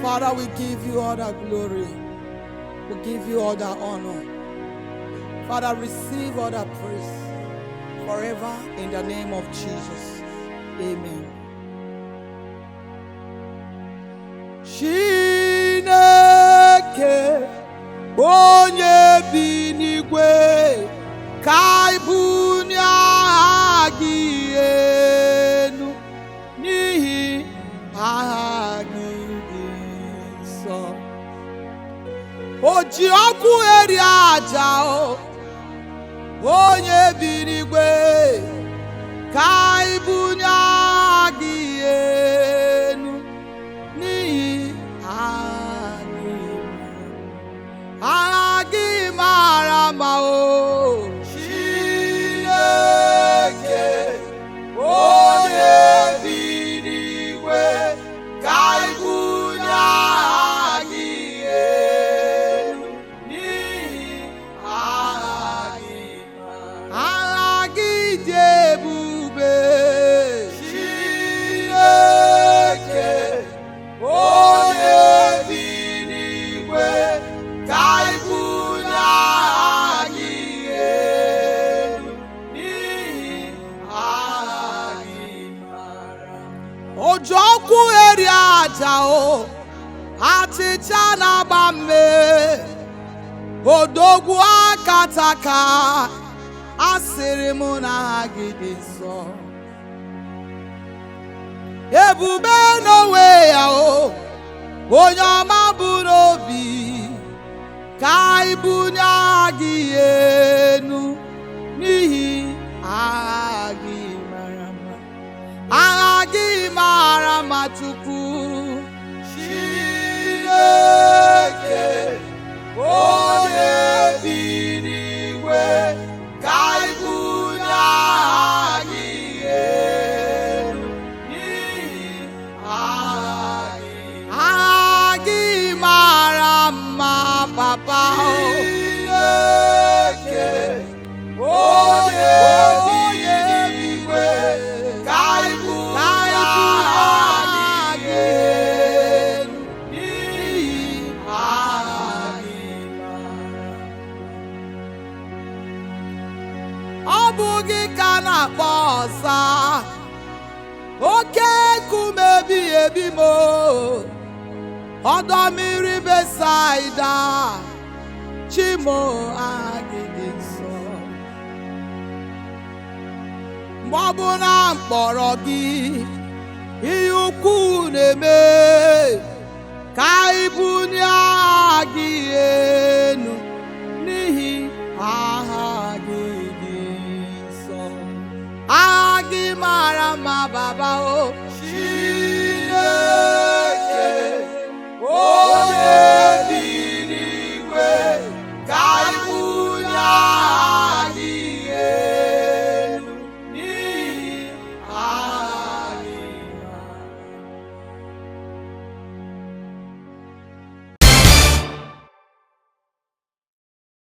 Father, we give you all the glory. We give you all the honor. Father, receive all the praise forever in the name of Jesus. Amen. Chineke onye bi n'igwe ka ibunie aha gị enu n'ihi aha gị dị nsọ. O ji ọkụ eri aja onye bi n'igwe ka ibunie aha gị enu n'ihi aha gị mara mma Chineke onye bi n'igwe ka ibunie aha gị elu n'ihi aha gị dị ebube Chineke onye bi n'igwe ka ibunie aha gị elu n'ihi aha gị mara. O ji ọkụ eri aja achịcha na-agba mme odogwu akataka asịrị m na aha gị dị nsọ. Ebube n'onwe ya onye ọma bụ n'obi ka ibunie aha gị enu n'ihi aha gị mara mma. Aha gị mara mma Chukwu Chineke onye bi n'igwe ka ibunie aha gị elu n'ihi aha gị mara mma Papa Chineke onye bi n'igwe ka ibunie aha gị elu n'ihi aha gị mara. Ọ bụ gị ka na-akpọ ọsa oke nkume ebighị ebi m ọdọ mmiri Besaida Chimo aha gị dị nsọ. Mgbe ọ bụ na mkpọrọ gị ihe ukwu na-eme ka ibunie aha gị enu n'ihi aha gị dị nsọ. Aha gị mara mma Baba